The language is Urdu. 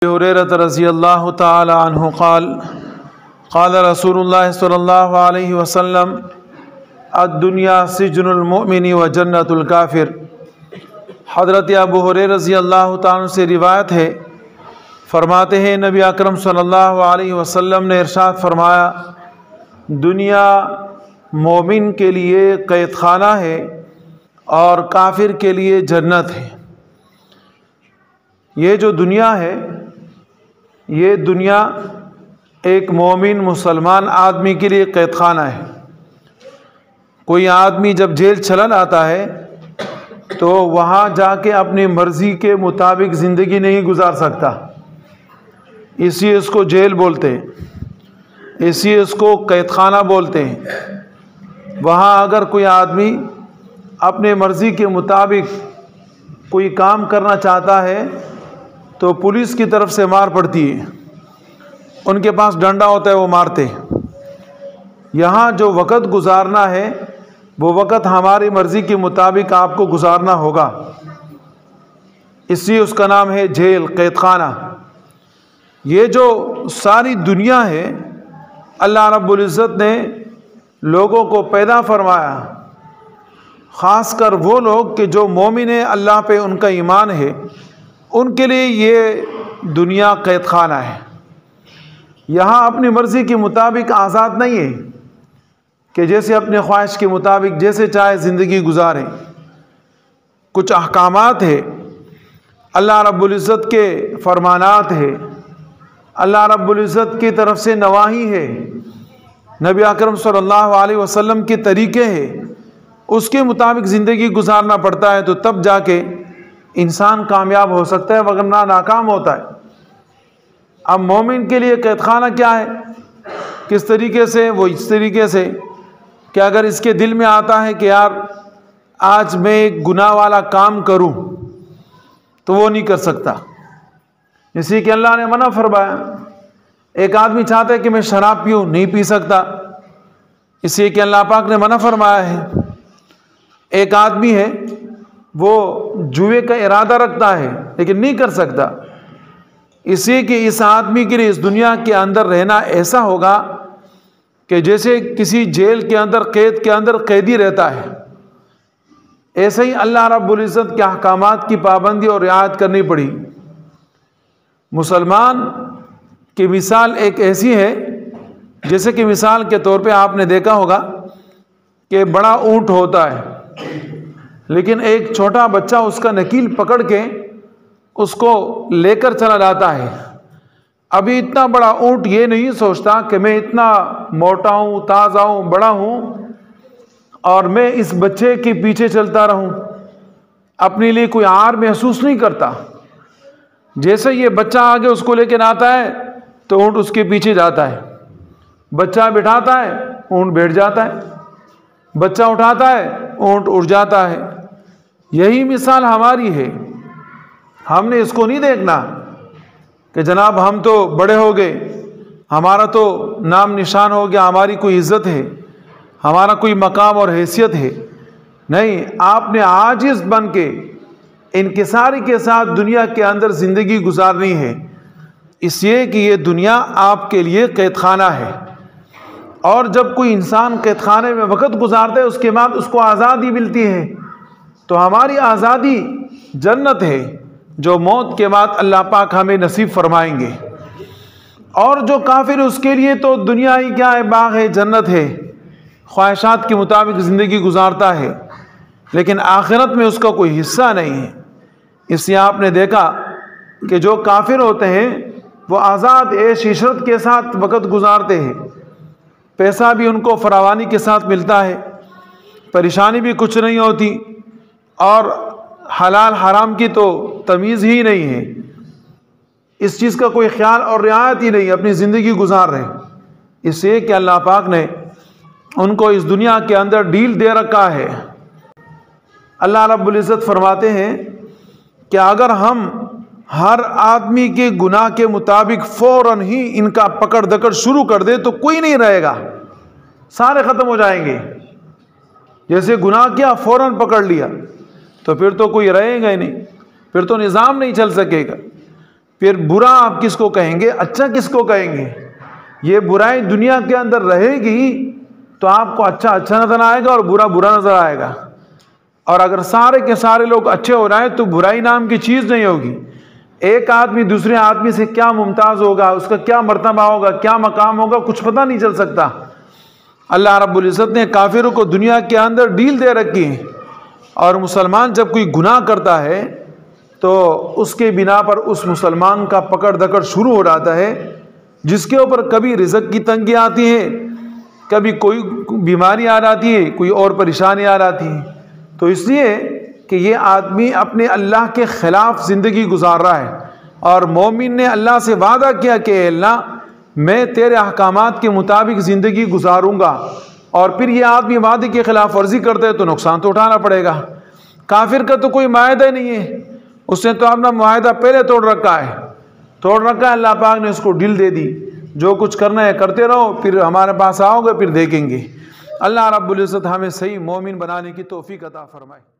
هريرة رضی اللہ تعالی عنہ قال قال رسول اللہ صلی اللہ علیہ وسلم الدنیا سجن المؤمن و جنت الکافر۔ حضرت ابو ہریرہ رضی اللہ تعالی عنہ سے روایت ہے، فرماتے ہیں نبی اکرم صلی اللہ علیہ وسلم نے ارشاد فرمایا، دنیا مومن کے لیے قید خانہ ہے اور کافر کے لیے جنت ہے۔ یہ جو دنیا ہے، یہ دنیا ایک مومن مسلمان آدمی کے لیے قید خانہ ہے۔ کوئی آدمی جب جیل چلا آتا ہے تو وہاں جا کے اپنی مرضی کے مطابق زندگی نہیں گزار سکتا، اس لیے اس کو جیل بولتے ہیں، اس لیے اس کو قید خانہ بولتے ہیں۔ وہاں اگر کوئی آدمی اپنے مرضی کے مطابق کوئی کام کرنا چاہتا ہے تو پولیس کی طرف سے مار پڑتی ہے، ان کے پاس ڈنڈا ہوتا ہے، وہ مارتے ہیں۔ یہاں جو وقت گزارنا ہے وہ وقت ہماری مرضی کے مطابق آپ کو گزارنا ہوگا، اس لیے اس کا نام ہے جیل، قید خانہ۔ یہ جو ساری دنیا ہے، اللہ رب العزت نے لوگوں کو پیدا فرمایا، خاص کر وہ لوگ کہ جو مومن ہیں، اللہ پہ ان کا ایمان ہے، ان کے لیے یہ دنیا قید خانہ ہے۔ یہاں اپنی مرضی کے مطابق آزاد نہیں ہے کہ جیسے اپنے خواہش کے مطابق جیسے چاہے زندگی گزاریں۔ کچھ احکامات ہے، اللہ رب العزت کے فرمانات ہے، اللہ رب العزت کی طرف سے نواہی ہے، نبی اکرم صلی اللہ علیہ وسلم کے طریقے ہیں، اس کے مطابق زندگی گزارنا پڑتا ہے، تو تب جا کے انسان کامیاب ہو سکتا ہے، ورنہ ناکام ہوتا ہے۔ اب مومن کے لیے قید خانہ کیا ہے، کس طریقے سے؟ وہ اس طریقے سے کہ اگر اس کے دل میں آتا ہے کہ یار آج میں ایک گناہ والا کام کروں تو وہ نہیں کر سکتا، اسی کہ اللہ نے منع فرمایا۔ ایک آدمی چاہتا ہے کہ میں شراب پیوں، نہیں پی سکتا، اسی کہ اللہ پاک نے منع فرمایا ہے۔ ایک آدمی ہے وہ جوئے کا ارادہ رکھتا ہے لیکن نہیں کر سکتا، اسی کہ اس آدمی کے لیے اس دنیا کے اندر رہنا ایسا ہوگا کہ جیسے کسی جیل کے اندر، قید کے اندر قیدی رہتا ہے۔ ایسے ہی اللہ رب العزت کے احکامات کی پابندی اور رعایت کرنی پڑی۔ مسلمان کی مثال ایک ایسی ہے جیسے کہ مثال کے طور پہ آپ نے دیکھا ہوگا کہ بڑا اونٹ ہوتا ہے، لیکن ایک چھوٹا بچہ اس کا نکیل پکڑ کے اس کو لے کر چلا جاتا ہے۔ ابھی اتنا بڑا اونٹ یہ نہیں سوچتا کہ میں اتنا موٹا ہوں، تازہ ہوں، بڑا ہوں اور میں اس بچے کے پیچھے چلتا رہوں، اپنے لیے کوئی عار محسوس نہیں کرتا۔ جیسے یہ بچہ آگے اس کو لے کے آتا ہے تو اونٹ اس کے پیچھے جاتا ہے، بچہ بٹھاتا ہے اونٹ بیٹھ جاتا ہے، بچہ اٹھاتا ہے اونٹ اٹھ جاتا ہے۔ یہی مثال ہماری ہے۔ ہم نے اس کو نہیں دیکھنا کہ جناب ہم تو بڑے ہو گئے، ہمارا تو نام نشان ہو گیا، ہماری کوئی عزت ہے، ہمارا کوئی مقام اور حیثیت ہے۔ نہیں، آپ نے عاجز بن کے انکساری کے ساتھ دنیا کے اندر زندگی گزارنی ہے، اس لیے کہ یہ دنیا آپ کے لیے قید خانہ ہے۔ اور جب کوئی انسان قید خانے میں وقت گزارتا ہے اس کے بعد اس کو آزادی ملتی ہے، تو ہماری آزادی جنت ہے جو موت کے بعد اللہ پاک ہمیں نصیب فرمائیں گے۔ اور جو کافر اس کے لیے تو دنیا ہی کیا ہے، باغ ہے، جنت ہے، خواہشات کے مطابق زندگی گزارتا ہے، لیکن آخرت میں اس کا کوئی حصہ نہیں ہے۔ اس لیے آپ نے دیکھا کہ جو کافر ہوتے ہیں وہ آزاد عیش عشرت کے ساتھ وقت گزارتے ہیں، پیسہ بھی ان کو فراوانی کے ساتھ ملتا ہے، پریشانی بھی کچھ نہیں ہوتی، اور حلال حرام کی تو تمیز ہی نہیں ہے، اس چیز کا کوئی خیال اور رعایت ہی نہیں، اپنی زندگی گزار رہے ہیں۔ اس لیے کہ اللہ پاک نے ان کو اس دنیا کے اندر ڈیل دے رکھا ہے۔ اللہ رب العزت فرماتے ہیں کہ اگر ہم ہر آدمی کے گناہ کے مطابق فوراً ہی ان کا پکڑ دکڑ شروع کر دے تو کوئی نہیں رہے گا، سارے ختم ہو جائیں گے۔ جیسے گناہ کیا فوراً پکڑ لیا تو پھر تو کوئی رہے گا ہی نہیں، پھر تو نظام نہیں چل سکے گا۔ پھر برا آپ کس کو کہیں گے، اچھا کس کو کہیں گے؟ یہ برائی دنیا کے اندر رہے گی تو آپ کو اچھا اچھا نظر آئے گا اور برا برا نظر آئے گا، اور اگر سارے کے سارے لوگ اچھے ہو رہے ہیں تو برائی نام کی چیز نہیں ہوگی۔ ایک آدمی دوسرے آدمی سے کیا ممتاز ہوگا، اس کا کیا مرتبہ ہوگا، کیا مقام ہوگا، کچھ پتہ نہیں چل سکتا۔ اللہ رب العزت نے کافروں کو دنیا کے اندر ڈیل دے رکھی ہے، اور مسلمان جب کوئی گناہ کرتا ہے تو اس کے بنا پر اس مسلمان کا پکڑ دکڑ شروع ہو جاتا ہے، جس کے اوپر کبھی رزق کی تنگی آتی ہے، کبھی کوئی بیماری آ جاتی ہے، کوئی اور پریشانی آ جاتی ہے۔ تو اس لیے کہ یہ آدمی اپنے اللہ کے خلاف زندگی گزار رہا ہے، اور مومن نے اللہ سے وعدہ کیا کہ اے اللہ میں تیرے احکامات کے مطابق زندگی گزاروں گا، اور پھر یہ آدمی وعدے کی خلاف ورزی کرتا ہے تو نقصان تو اٹھانا پڑے گا۔ کافر کا تو کوئی معاہدہ نہیں ہے، اس نے تو اپنا معاہدہ پہلے توڑ رکھا ہے، اللہ پاک نے اس کو ڈیل دے دی، جو کچھ کرنا ہے کرتے رہو، پھر ہمارے پاس آؤ گے پھر دیکھیں گے۔ اللہ رب العزت ہمیں صحیح مومن بنانے کی توفیق عطا فرمائے۔